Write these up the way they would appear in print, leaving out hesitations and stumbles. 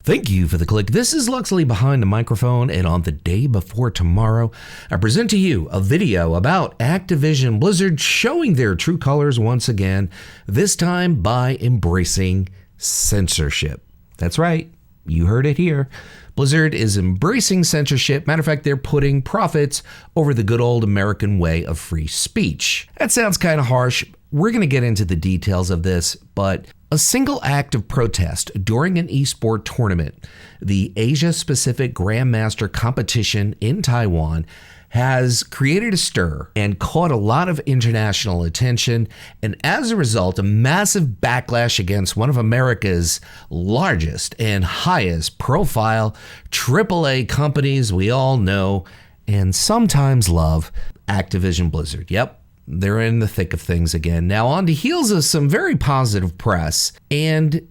Thank you for the click. This is Luxley behind the microphone, and on the day before tomorrow, I present to you a video about Activision Blizzard showing their true colors once again, this time by embracing censorship. That's right, you heard it here. Blizzard is embracing censorship. Matter of fact, they're putting profits over the good old American way of free speech. That sounds kind of harsh. We're going to get into the details of this, but a single act of protest during an esport tournament, the Asia-Pacific Grandmaster competition in Taiwan, has created a stir and caught a lot of international attention, and as a result, a massive backlash against one of America's largest and highest profile AAA companies we all know and sometimes love, Activision Blizzard. Yep. They're in the thick of things again. Now, on the heels of some very positive press and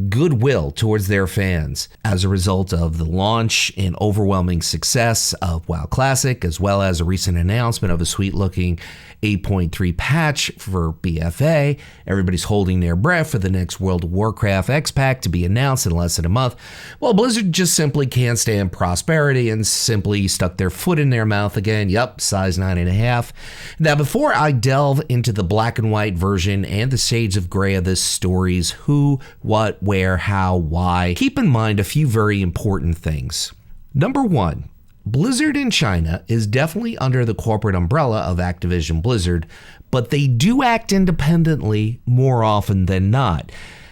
goodwill towards their fans as a result of the launch and overwhelming success of WoW Classic, as well as a recent announcement of a sweet-looking 8.3 patch for BFA. Everybody's holding their breath for the next World of Warcraft xpac to be announced in less than a month. Well, Blizzard just simply can't stand prosperity and simply stuck their foot in their mouth again. Yup, size 9.5. Now, before I delve into the black and white version and the shades of gray of this story's who, what, where, how, why, keep in mind a few very important things. Number one, Blizzard in China is definitely under the corporate umbrella of Activision Blizzard, but they do act independently more often than not.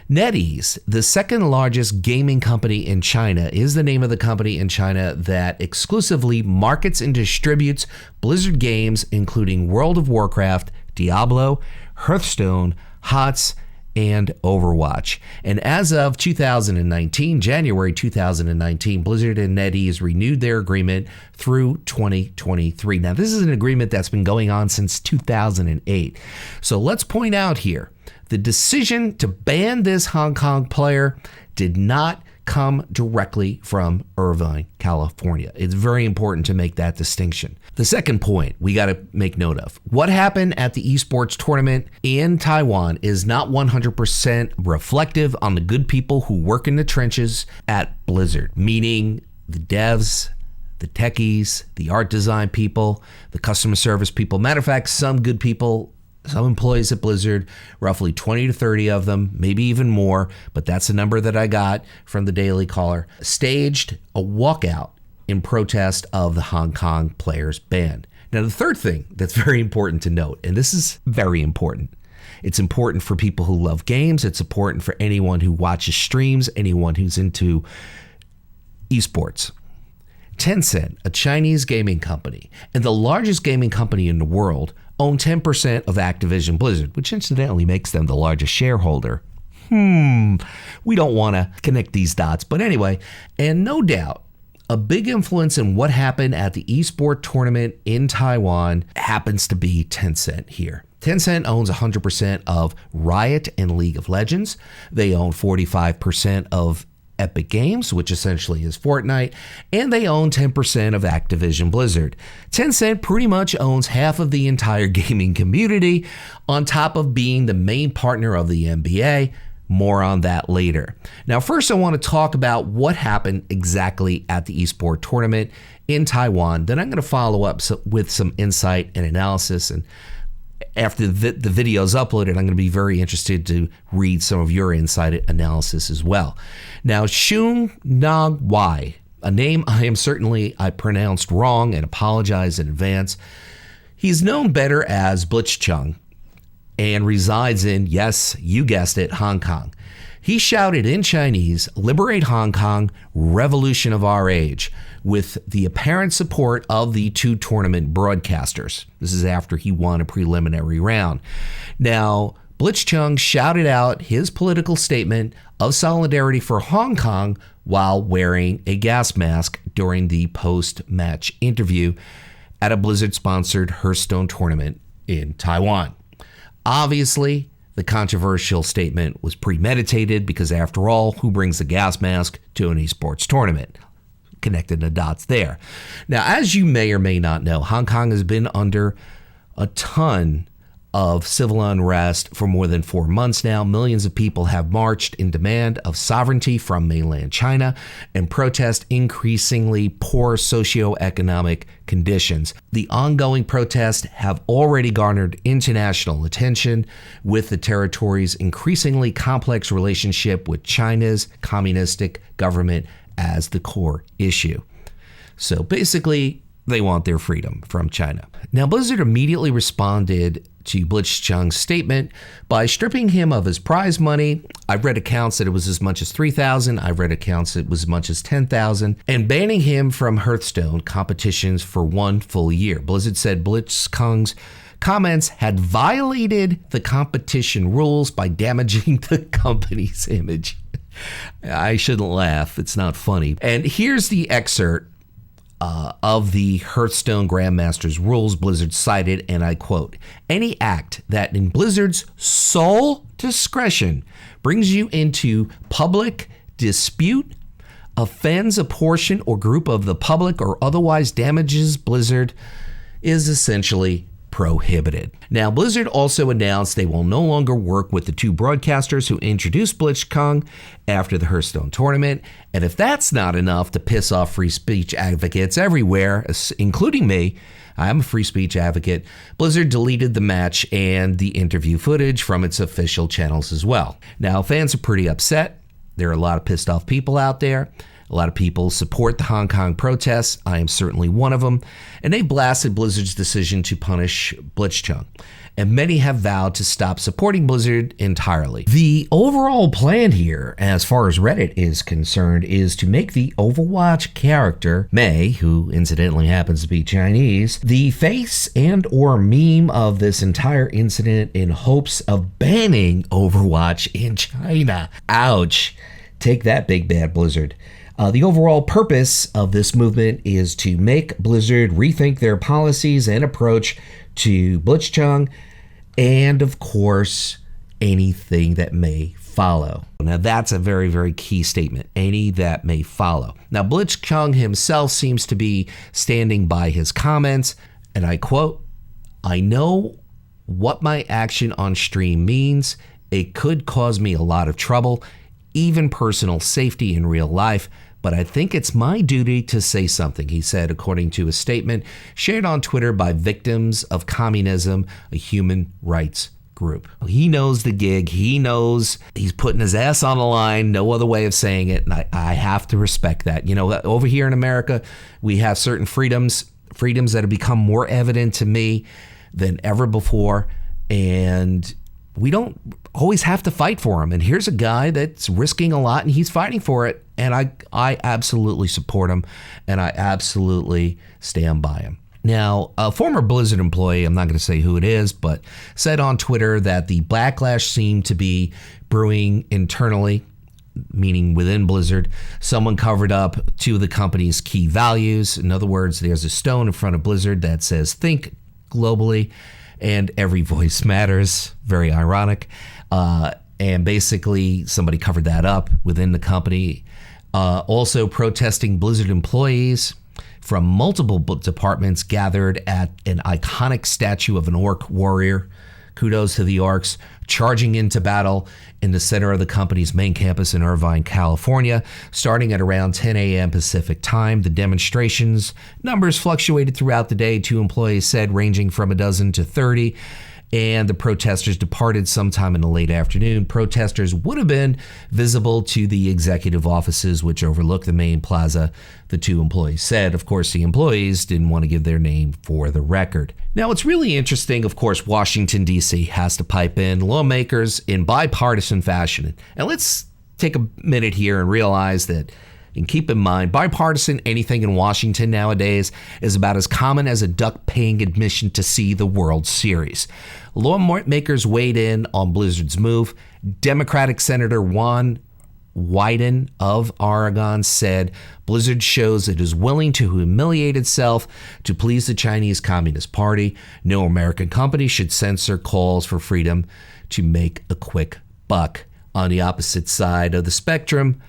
NetEase, the second largest gaming company in China, is the name of the company in China that exclusively markets and distributes Blizzard games, including World of Warcraft, Diablo, Hearthstone, HOTS, and Overwatch. And as of 2019, January 2019, Blizzard and NetEase renewed their agreement through 2023. Now, this is an agreement that's been going on since 2008. So let's point out here, the decision to ban this Hong Kong player did not come directly from Irvine, California. It's very important to make that distinction. The second point we got to make note of. What happened at the esports tournament in Taiwan is not 100% reflective on the good people who work in the trenches at Blizzard, meaning the devs, the techies, the art design people, the customer service people. Matter of fact, some good people, some employees at Blizzard, roughly 20 to 30 of them, maybe even more, but that's the number that I got from the Daily Caller, staged a walkout in protest of the Hong Kong players' ban. Now, the third thing that's very important to note, and this is very important, it's important for people who love games, it's important for anyone who watches streams, anyone who's into esports. Tencent, a Chinese gaming company and the largest gaming company in the world, own 10% of Activision Blizzard, which incidentally makes them the largest shareholder. We don't want to connect these dots, but anyway, and no doubt, a big influence in what happened at the esport tournament in Taiwan happens to be Tencent here. Tencent owns 100% of Riot and League of Legends. They own 45% of Epic Games, which essentially is Fortnite, and they own 10% of Activision Blizzard. Tencent pretty much owns half of the entire gaming community, on top of being the main partner of the NBA. More on that later. Now, first I want to talk about what happened exactly at the esports tournament in Taiwan. Then I'm going to follow up with some insight and analysis, and after the video's uploaded, I'm going to be very interested to read some of your insight analysis as well. Now, Shun Nog Wai, a name I pronounced wrong and apologize in advance. He's known better as Blitzchung and resides in, yes, you guessed it, Hong Kong. He shouted in Chinese, "Liberate Hong Kong, revolution of our age," with the apparent support of the two tournament broadcasters. This is after he won a preliminary round. Now, Blitzchung shouted out his political statement of solidarity for Hong Kong while wearing a gas mask during the post-match interview at a Blizzard-sponsored Hearthstone Tournament in Taiwan. Obviously, the controversial statement was premeditated because, after all, who brings a gas mask to an esports tournament? Connected the dots there. Now, as you may or may not know, Hong Kong has been under a ton of civil unrest for more than 4 months now. Millions of people have marched in demand of sovereignty from mainland China and protest increasingly poor socioeconomic conditions. The ongoing protests have already garnered international attention, with the territory's increasingly complex relationship with China's communistic government as the core issue. So basically, they want their freedom from China. Now, Blizzard immediately responded to Blitzchung's statement by stripping him of his prize money. I've read accounts that it was as much as $3,000. I've read accounts that it was as much as $10,000, and banning him from Hearthstone competitions for 1 full year. Blizzard said Blitzchung's comments had violated the competition rules by damaging the company's image. I shouldn't laugh. It's not funny. And here's the excerpt of the Hearthstone Grandmaster's rules Blizzard cited, and I quote, "Any act that in Blizzard's sole discretion brings you into public dispute, offends a portion or group of the public, or otherwise damages Blizzard is essentially prohibited." Now, Blizzard also announced they will no longer work with the 2 broadcasters who introduced Blitzchung after the Hearthstone Tournament. And if that's not enough to piss off free speech advocates everywhere, including me, I'm a free speech advocate, Blizzard deleted the match and the interview footage from its official channels as well. Now, fans are pretty upset. There are a lot of pissed off people out there. A lot of people support the Hong Kong protests. I am certainly one of them. And they blasted Blizzard's decision to punish Blitzchung. And many have vowed to stop supporting Blizzard entirely. The overall plan here, as far as Reddit is concerned, is to make the Overwatch character, Mei, who incidentally happens to be Chinese, the face and or meme of this entire incident in hopes of banning Overwatch in China. Ouch. Take that, big bad Blizzard. The overall purpose of this movement is to make Blizzard rethink their policies and approach to Blitzchung, and of course, anything that may follow. Now, that's a very, very key statement. Any that may follow. Now, Blitzchung himself seems to be standing by his comments, and I quote, "I know what my action on stream means. It could cause me a lot of trouble, even personal safety in real life, but I think it's my duty to say something," he said, according to a statement shared on Twitter by Victims of Communism, a human rights group. He knows the gig. He knows he's putting his ass on the line. No other way of saying it. And I have to respect that. You know, over here in America, we have certain freedoms that have become more evident to me than ever before. And we don't always have to fight for them. And here's a guy that's risking a lot and he's fighting for it. And I absolutely support him, and I absolutely stand by him. Now, a former Blizzard employee, I'm not going to say who it is, but said on Twitter that the backlash seemed to be brewing internally, meaning within Blizzard. Someone covered up 2 of the company's key values. In other words, there's a stone in front of Blizzard that says think globally and every voice matters. Very ironic. And basically, somebody covered that up within the company. Also protesting Blizzard employees from multiple departments gathered at an iconic statue of an orc warrior. Kudos to the orcs, charging into battle in the center of the company's main campus in Irvine, California, starting at around 10 a.m. Pacific time. The demonstrations numbers fluctuated throughout the day, 2 employees said, ranging from a dozen to 30. And the protesters departed sometime in the late afternoon. Protesters would have been visible to the executive offices, which overlook the main plaza, the 2 employees said. Of course, the employees didn't want to give their name for the record. Now, it's really interesting, of course, Washington, D.C. has to pipe in, lawmakers in bipartisan fashion. And let's take a minute here and realize that, and keep in mind, bipartisan anything in Washington nowadays is about as common as a duck paying admission to see the World Series. Lawmakers weighed in on Blizzard's move. Democratic Senator Juan Wyden of Oregon said Blizzard shows it is willing to humiliate itself to please the Chinese Communist Party. No American company should censor calls for freedom to make a quick buck. On the opposite side of the spectrum,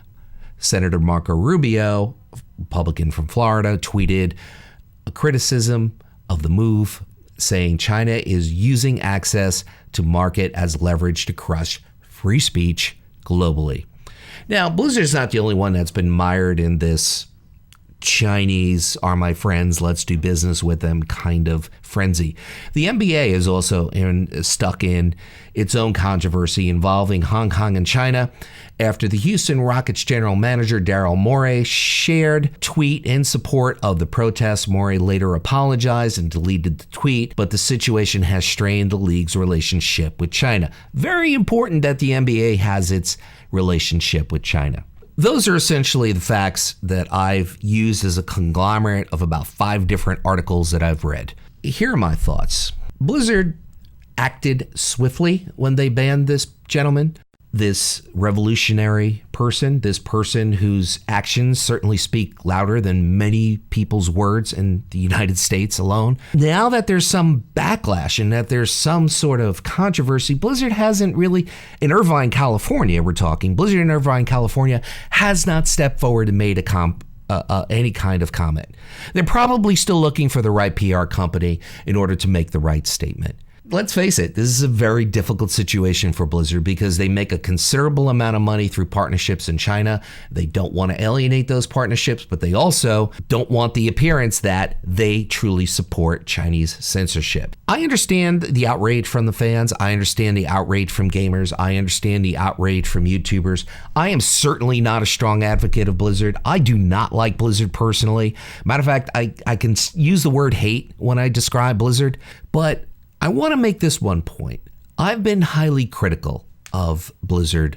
Senator Marco Rubio, Republican from Florida, tweeted a criticism of the move saying China is using access to market as leverage to crush free speech globally. Now, Blizzard's not the only one that's been mired in this Chinese are my friends, let's do business with them kind of frenzy. The NBA is also stuck in its own controversy involving Hong Kong and China after the Houston Rockets general manager Daryl Morey shared a tweet in support of the protests. Morey later apologized and deleted the tweet, but the situation has strained the league's relationship with China. Very important that the NBA has its relationship with China. Those are essentially the facts that I've used as a conglomerate of about 5 different articles that I've read. Here are my thoughts. Blizzard acted swiftly when they banned this gentleman, this revolutionary person, this person whose actions certainly speak louder than many people's words in the United States alone. Now that there's some backlash and that there's some sort of controversy, Blizzard hasn't really, in Irvine, California, we're talking, Blizzard in Irvine, California, has not stepped forward and made any kind of comment. They're probably still looking for the right PR company in order to make the right statement. Let's face it, this is a very difficult situation for Blizzard because they make a considerable amount of money through partnerships in China. They don't want to alienate those partnerships, but they also don't want the appearance that they truly support Chinese censorship. I understand the outrage from the fans. I understand the outrage from gamers. I understand the outrage from YouTubers. I am certainly not a strong advocate of Blizzard. I do not like Blizzard personally. Matter of fact, I can use the word hate when I describe Blizzard, but I want to make this one point. I've been highly critical of Blizzard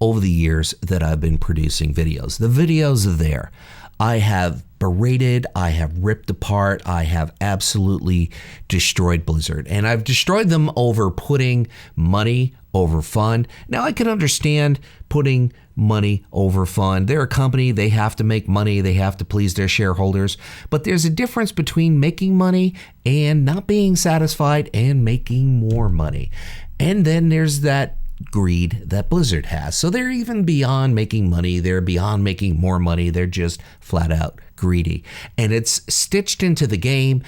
over the years that I've been producing videos. The videos are there. I have berated, I have ripped apart, I have absolutely destroyed Blizzard. And I've destroyed them over putting money over fun. Now, I can understand putting money over fun. They're a company, they have to make money, they have to please their shareholders. But there's a difference between making money and not being satisfied and making more money. And then there's that greed that Blizzard has. So they're even beyond making money. They're beyond making more money. They're just flat out greedy. And it's stitched into the game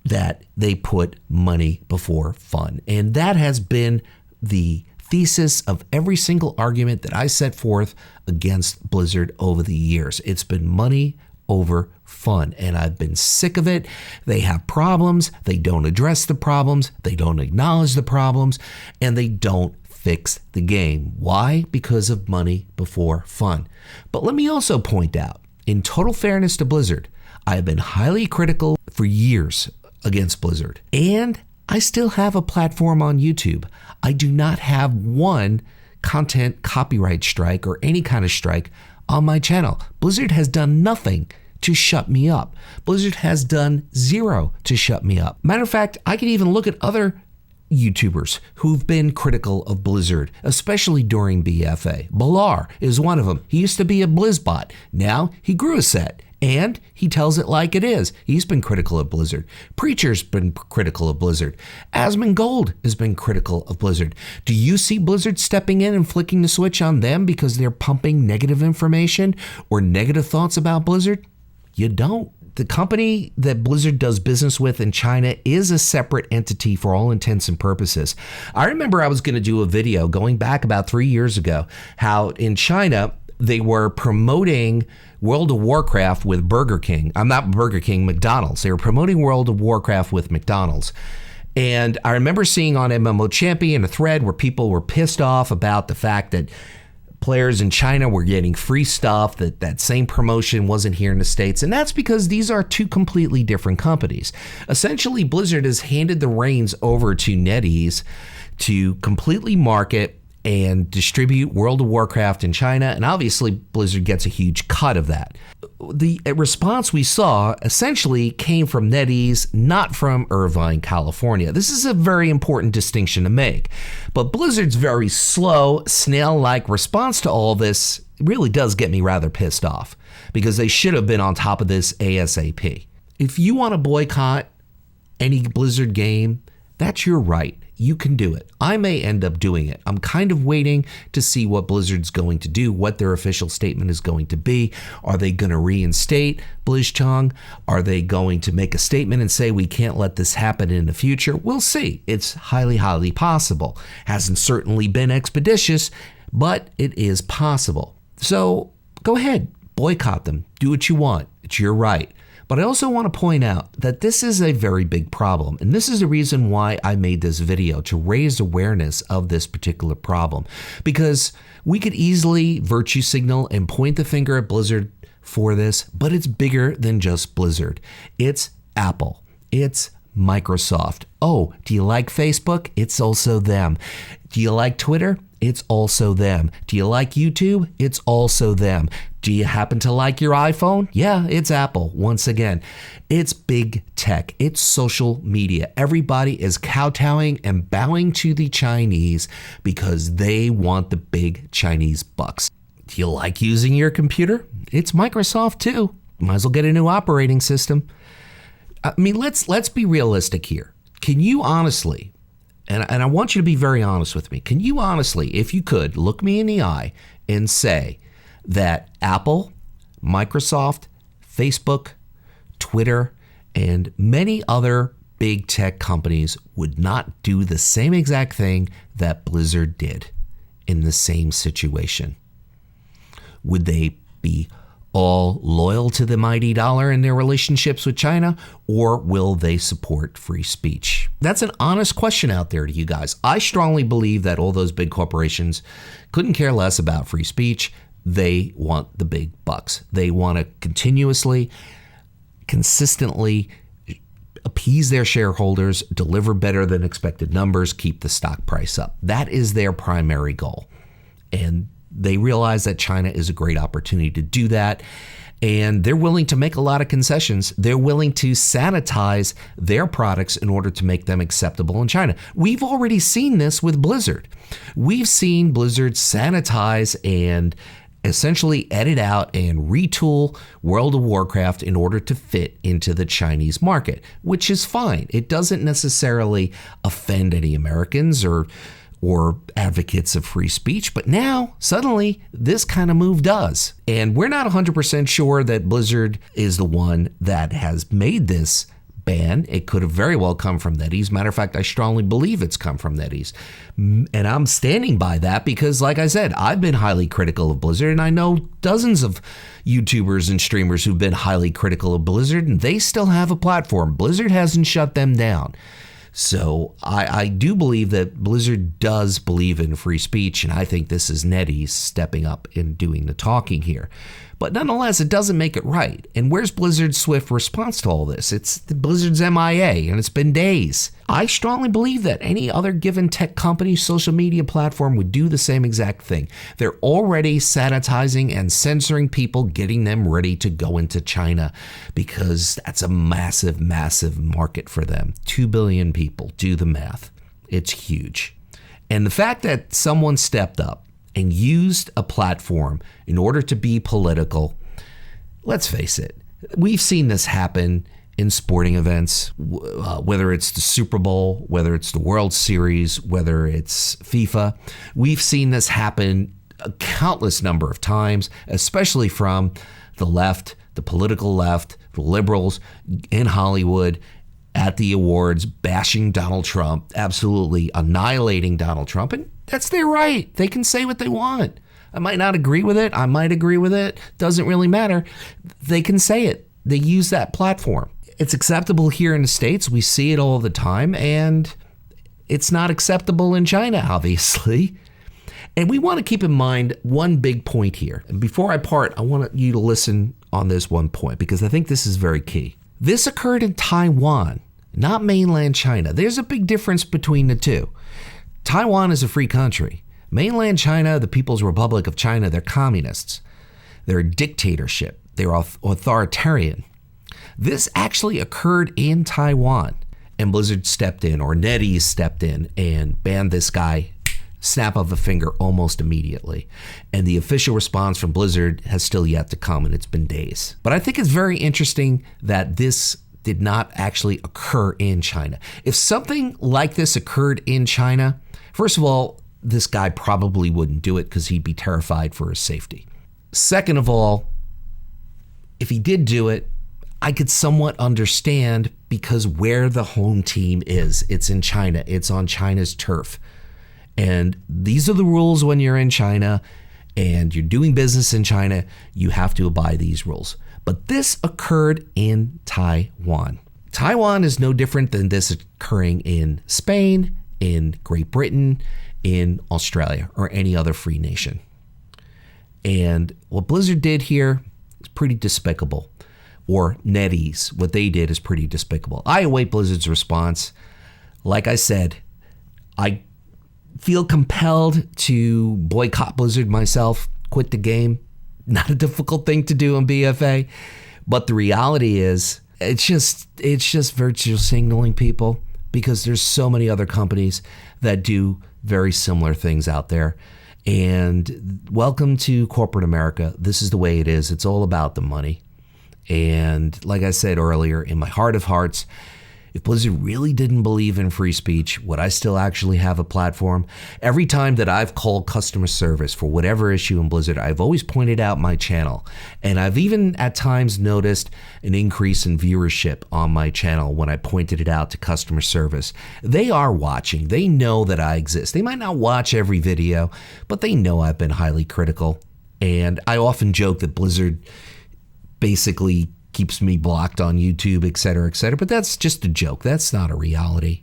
that they put money before fun. And that has been the thesis of every single argument that I set forth against Blizzard over the years. It's been money over fun, and I've been sick of it. They have problems. They don't address the problems. They don't acknowledge the problems, and they don't fix the game. Why? Because of money before fun. But let me also point out, in total fairness to Blizzard, I have been highly critical for years against Blizzard, and I still have a platform on YouTube. I do not have one content copyright strike or any kind of strike on my channel. Blizzard has done nothing to shut me up. Blizzard has done zero to shut me up. Matter of fact, I could even look at other YouTubers who've been critical of Blizzard, especially during BFA. Balar is one of them. He used to be a Blizzbot. Now he grew a set and he tells it like it is. He's been critical of Blizzard. Preacher's been critical of Blizzard. Asmongold has been critical of Blizzard. Do you see Blizzard stepping in and flicking the switch on them because they're pumping negative information or negative thoughts about Blizzard? You don't. The company that Blizzard does business with in China is a separate entity for all intents and purposes. I remember I was going to do a video going back about 3 years ago, how in China they were promoting World of Warcraft with Burger King. I'm not Burger King, McDonald's. They were promoting World of Warcraft with McDonald's. And I remember seeing on MMO Champion a thread where people were pissed off about the fact that players in China were getting free stuff, that same promotion wasn't here in the States. And that's because these are two completely different companies. Essentially, Blizzard has handed the reins over to NetEase to completely market and distribute World of Warcraft in China. And obviously, Blizzard gets a huge cut of that. The response we saw essentially came from NetEase, not from Irvine, California. This is a very important distinction to make. But Blizzard's very slow, snail-like response to all this really does get me rather pissed off because they should have been on top of this ASAP. If you want to boycott any Blizzard game, That's your right. You can do it. I may end up doing it. I'm kind of waiting to see what Blizzard's going to do, what their official statement is going to be. Are they going to reinstate Blitzchung? Are they going to make a statement and say we can't let this happen in the future? We'll see. It's highly, highly possible. Hasn't certainly been expeditious, but it is possible. So go ahead, boycott them. Do what you want. It's your right. But I also want to point out that this is a very big problem. And this is the reason why I made this video, to raise awareness of this particular problem. Because we could easily virtue signal and point the finger at Blizzard for this, but it's bigger than just Blizzard. It's Apple. It's Microsoft. Oh, do you like Facebook? It's also them. Do you like Twitter? It's also them. Do you like YouTube? It's also them. Do you happen to like your iPhone? Yeah, it's Apple. Once again, it's big tech. It's social media. Everybody is kowtowing and bowing to the Chinese because they want the big Chinese bucks. Do you like using your computer? It's Microsoft too. Might as well get a new operating system. I mean, let's be realistic here. Can you honestly, and I want you to be very honest with me, can you honestly, if you could, look me in the eye and say that Apple, Microsoft, Facebook, Twitter, and many other big tech companies would not do the same exact thing that Blizzard did in the same situation? Would they be all loyal to the mighty dollar in their relationships with China, or will they support free speech? That's an honest question out there to you guys. I strongly believe that all those big corporations couldn't care less about free speech. They want the big bucks. They want to continuously, consistently appease their shareholders, deliver better than expected numbers, keep the stock price up. That is their primary goal. And they realize that China is a great opportunity to do that, and they're willing to make a lot of concessions. They're willing to sanitize their products in order to make them acceptable in China. We've already seen this with Blizzard. We've seen Blizzard sanitize and essentially edit out and retool World of Warcraft in order to fit into the Chinese market, which is fine. It doesn't necessarily offend any Americans or advocates of free speech, but now suddenly this kind of move does. And we're not 100% sure that Blizzard is the one that has made this ban. It could have very well come from NetEase. Matter of fact, I strongly believe it's come from NetEase. And I'm standing by that because, like I said, I've been highly critical of Blizzard, and I know dozens of YouTubers and streamers who've been highly critical of Blizzard, and they still have a platform. Blizzard hasn't shut them down. So I do believe that Blizzard does believe in free speech, and I think this is NetEase stepping up and doing the talking here. But nonetheless, it doesn't make it right. And where's Blizzard's swift response to all this? It's the Blizzard's MIA, and it's been days. I strongly believe that any other given tech company, social media platform would do the same exact thing. They're already sanitizing and censoring people, getting them ready to go into China because that's a massive, massive market for them. 2 billion people. Do the math. It's huge. And the fact that someone stepped up and used a platform in order to be political, let's face it, we've seen this happen in sporting events, whether it's the Super Bowl, whether it's the World Series, whether it's FIFA. We've seen this happen a countless number of times, especially from the left, the political left, the liberals in Hollywood, at the awards, bashing Donald Trump, absolutely annihilating Donald Trump. And that's their right. They can say what they want. I might not agree with it. I might agree with it. Doesn't really matter. They can say it. They use that platform. It's acceptable here in the States. We see it all the time. And it's not acceptable in China, obviously. And we want to keep in mind one big point here. And before I part, I want you to listen on this one point because I think this is very key. This occurred in Taiwan, not mainland China. There's a big difference between the two. Taiwan is a free country. Mainland China, the People's Republic of China, they're communists. They're a dictatorship. They're authoritarian. This actually occurred in Taiwan, and Blizzard stepped in, or NetEase stepped in, and banned this guy, snap of a finger, almost immediately. And the official response from Blizzard has still yet to come, and it's been days. But I think it's very interesting that this did not actually occur in China. If something like this occurred in China, first of all, this guy probably wouldn't do it because he'd be terrified for his safety. Second of all, if he did do it, I could somewhat understand because where the home team is, it's in China. It's on China's turf. And these are the rules when you're in China and you're doing business in China. You have to abide these rules. But this occurred in Taiwan. Taiwan is no different than this occurring in Spain, in Great Britain, in Australia, or any other free nation. And what Blizzard did here is pretty despicable. Or NetEase, what they did is pretty despicable. I await Blizzard's response. Like I said, I feel compelled to boycott Blizzard myself, quit the game. Not a difficult thing to do in BFA, but the reality is it's just virtue signaling people because there's so many other companies that do very similar things out there. And welcome to corporate America. This is the way it is. It's all about the money. And like I said earlier, in my heart of hearts, if Blizzard really didn't believe in free speech, would I still actually have a platform? Every time that I've called customer service for whatever issue in Blizzard, I've always pointed out my channel. And I've even at times noticed an increase in viewership on my channel when I pointed it out to customer service. They are watching. They know that I exist. They might not watch every video, but they know I've been highly critical. And I often joke that Blizzard basically keeps me blocked on YouTube, et cetera, but that's just a joke. That's not a reality.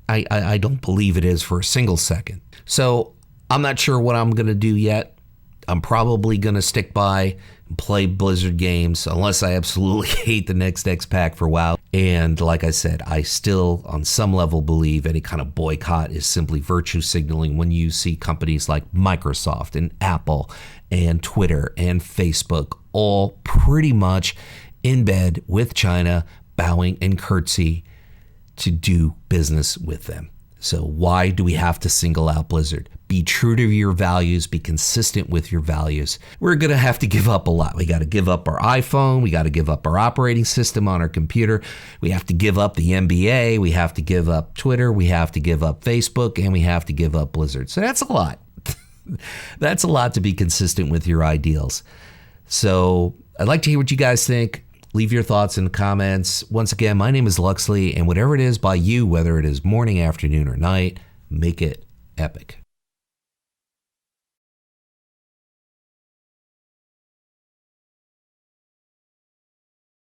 I don't believe it is for a single second. So I'm not sure what I'm going to do yet. I'm probably going to stick by and play Blizzard games unless I absolutely hate the next xpac for WoW. And like I said, I still on some level believe any kind of boycott is simply virtue signaling when you see companies like Microsoft and Apple and Twitter and Facebook all pretty much in bed with China, bowing and curtsy to do business with them. So why do we have to single out Blizzard? Be true to your values, be consistent with your values. We're going to have to give up a lot. We got to give up our iPhone. We got to give up our operating system on our computer. We have to give up the NBA. We have to give up Twitter. We have to give up Facebook, and we have to give up Blizzard. So that's a lot. That's a lot to be consistent with your ideals. So I'd like to hear what you guys think. Leave your thoughts in the comments. Once again, my name is Luxley, and whatever it is by you, whether it is morning, afternoon, or night, make it epic.